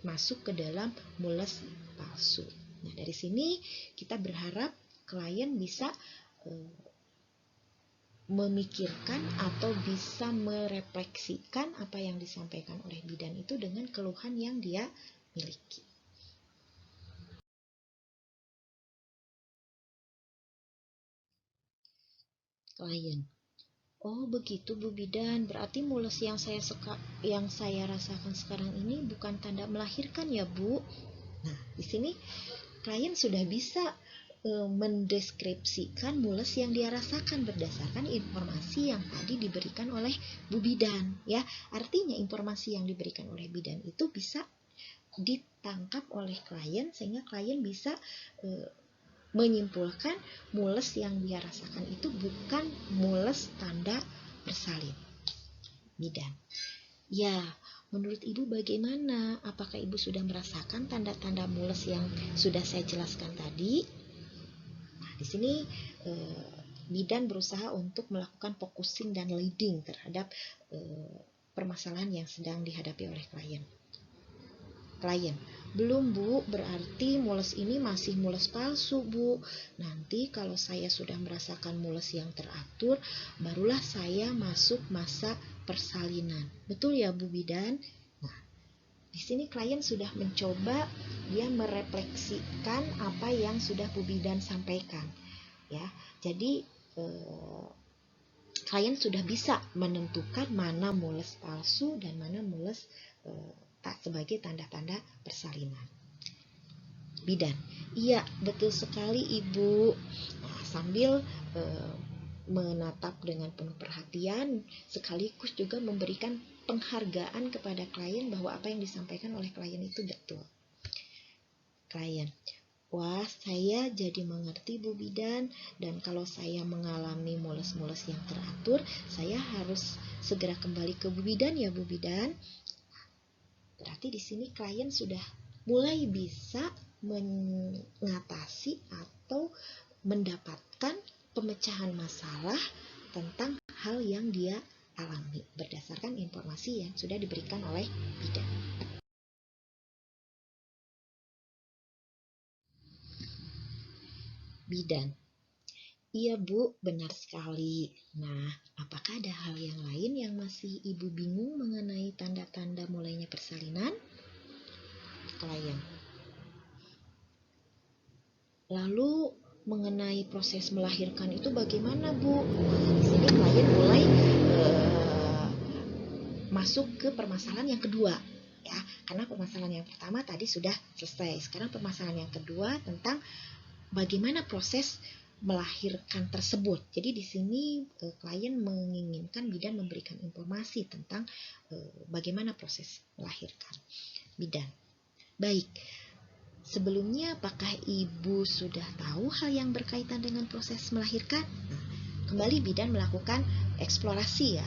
masuk ke dalam mules palsu. Nah, dari sini kita berharap klien bisa memikirkan atau bisa merefleksikan apa yang disampaikan oleh bidan itu dengan keluhan yang dia miliki. Klien: oh begitu Bu Bidan, berarti mules yang saya rasakan sekarang ini bukan tanda melahirkan ya Bu? Nah, di sini klien sudah bisa mendeskripsikan mules yang dia rasakan berdasarkan informasi yang tadi diberikan oleh Bu Bidan ya. Artinya informasi yang diberikan oleh bidan itu bisa ditangkap oleh klien sehingga klien bisa menyimpulkan mules yang dia rasakan itu bukan mules tanda bersalin. Bidan: ya, menurut Ibu bagaimana? Apakah Ibu sudah merasakan tanda-tanda mules yang sudah saya jelaskan tadi? Nah, di sini bidan berusaha untuk melakukan focusing dan leading terhadap permasalahan yang sedang dihadapi oleh klien. Klien: belum Bu, berarti mules ini masih mules palsu Bu. Nanti kalau saya sudah merasakan mules yang teratur, barulah saya masuk masa persalinan. Betul ya Bu Bidan? Nah, di sini klien sudah mencoba dia merefleksikan apa yang sudah Bu Bidan sampaikan. Ya, jadi klien sudah bisa menentukan mana mules palsu dan mana mules sebagai tanda-tanda persalinan. Bidan, iya betul sekali Ibu. Nah, sambil menatap dengan penuh perhatian, sekaligus juga memberikan penghargaan kepada klien bahwa apa yang disampaikan oleh klien itu betul. Klien, wah saya jadi mengerti Bu Bidan, dan kalau saya mengalami mules-mules yang teratur, saya harus segera kembali ke Bu Bidan ya Bu Bidan. Berarti di sini klien sudah mulai bisa mengatasi atau mendapatkan pemecahan masalah tentang hal yang dia alami berdasarkan informasi yang sudah diberikan oleh bidan. Bidan, iya Bu, benar sekali. Nah, apakah ada hal yang lain yang masih Ibu bingung mengenai tanda-tanda mulainya persalinan? Klien, lalu mengenai proses melahirkan itu bagaimana Bu? Di sini klien mulai masuk ke permasalahan yang kedua, ya, karena permasalahan yang pertama tadi sudah selesai. Sekarang permasalahan yang kedua tentang bagaimana proses melahirkan tersebut. Jadi di sini klien menginginkan bidan memberikan informasi tentang bagaimana proses melahirkan. Bidan, baik. Sebelumnya, apakah Ibu sudah tahu hal yang berkaitan dengan proses melahirkan? Nah, kembali bidan melakukan eksplorasi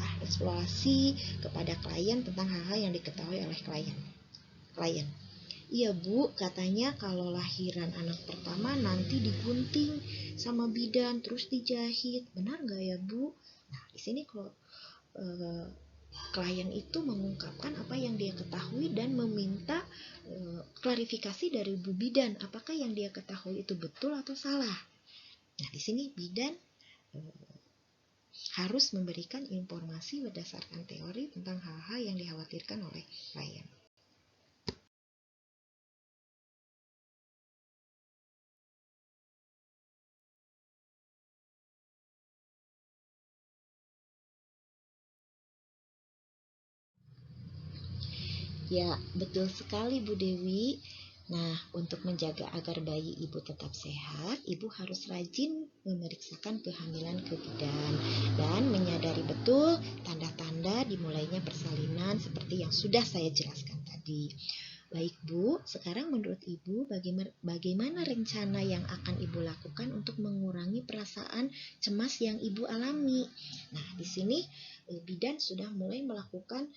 kepada klien tentang hal-hal yang diketahui oleh klien. Iya Bu, katanya kalau lahiran anak pertama nanti digunting sama bidan terus dijahit. Benar nggak ya Bu? Nah, di sini kalau klien itu mengungkapkan apa yang dia ketahui dan meminta klarifikasi dari Bu Bidan, apakah yang dia ketahui itu betul atau salah. Nah, di sini bidan harus memberikan informasi berdasarkan teori tentang hal-hal yang dikhawatirkan oleh klien. Ya, betul sekali Bu Dewi. Nah, untuk menjaga agar bayi Ibu tetap sehat, Ibu harus rajin memeriksakan kehamilan ke bidan dan menyadari betul tanda-tanda dimulainya persalinan seperti yang sudah saya jelaskan tadi. Baik Bu, sekarang menurut Ibu bagaimana rencana yang akan Ibu lakukan untuk mengurangi perasaan cemas yang Ibu alami? Nah, di sini bidan sudah mulai melakukan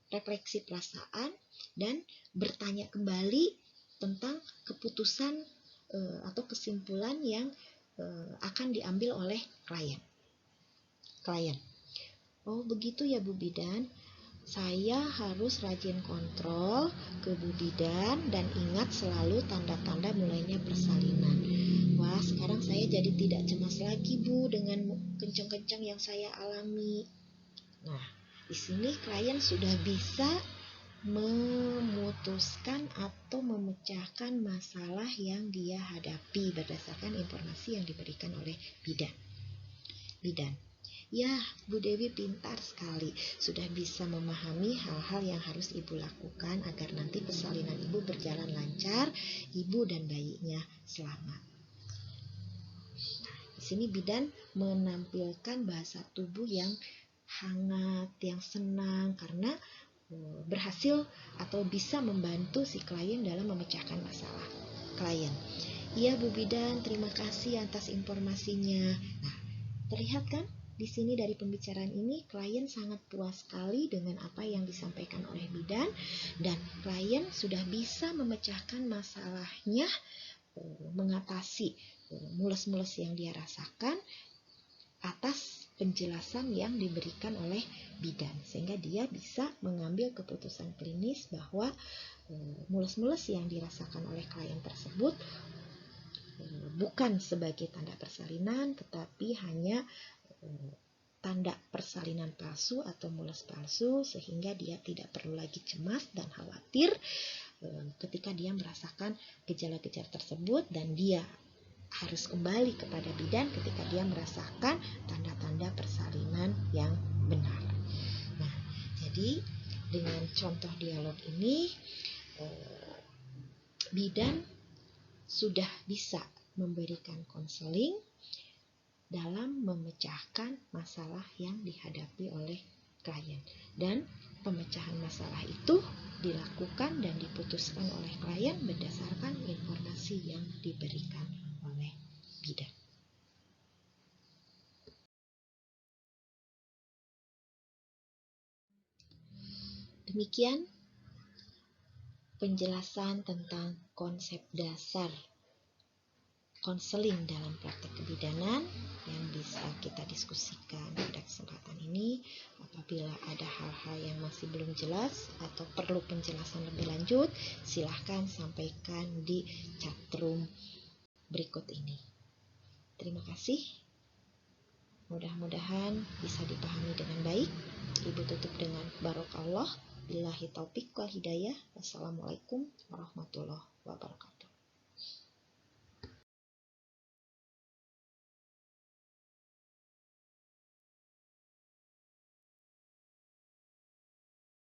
refleksi perasaan dan bertanya kembali tentang keputusan atau kesimpulan yang akan diambil oleh klien. Oh begitu ya Bu Bidan, saya harus rajin kontrol ke Bu Bidan dan ingat selalu tanda-tanda mulainya persalinan. Wah, sekarang saya jadi tidak cemas lagi Bu dengan kencang-kencang yang saya alami. Nah, di sini klien sudah bisa memutuskan atau memecahkan masalah yang dia hadapi berdasarkan informasi yang diberikan oleh bidan. Ya, Bu Dewi pintar sekali. Sudah bisa memahami hal-hal yang harus Ibu lakukan agar nanti persalinan Ibu berjalan lancar, Ibu dan bayinya selamat. Di sini bidan menampilkan bahasa tubuh yang hangat, yang senang karena berhasil atau bisa membantu si klien dalam memecahkan masalah klien. Iya Bu Bidan, terima kasih atas informasinya. Nah, terlihat kan di sini dari pembicaraan ini klien sangat puas sekali dengan apa yang disampaikan oleh bidan dan klien sudah bisa memecahkan masalahnya, mengatasi mules-mules yang dia rasakan atas penjelasan yang diberikan oleh bidan, sehingga dia bisa mengambil keputusan klinis bahwa mules-mules yang dirasakan oleh klien tersebut bukan sebagai tanda persalinan, tetapi hanya tanda persalinan palsu atau mules palsu, sehingga dia tidak perlu lagi cemas dan khawatir ketika dia merasakan gejala-gejala tersebut, dan dia harus kembali kepada bidan ketika dia merasakan tanda-tanda persalinan yang benar. Nah, jadi dengan contoh dialog ini, bidan sudah bisa memberikan konseling dalam memecahkan masalah yang dihadapi oleh klien. Dan pemecahan masalah itu dilakukan dan diputuskan oleh klien berdasarkan informasi yang diberikan oleh bidan. Demikian penjelasan tentang konsep dasar konseling dalam praktek kebidanan yang bisa kita diskusikan pada kesempatan ini. Apabila ada hal-hal yang masih belum jelas atau perlu penjelasan lebih lanjut, silahkan sampaikan di chatroom berikut ini. Terima kasih. Mudah-mudahan bisa dipahami dengan baik. Ibu tutup dengan barokallah. Billahi taufik wal hidayah. Wassalamualaikum warahmatullahi wabarakatuh.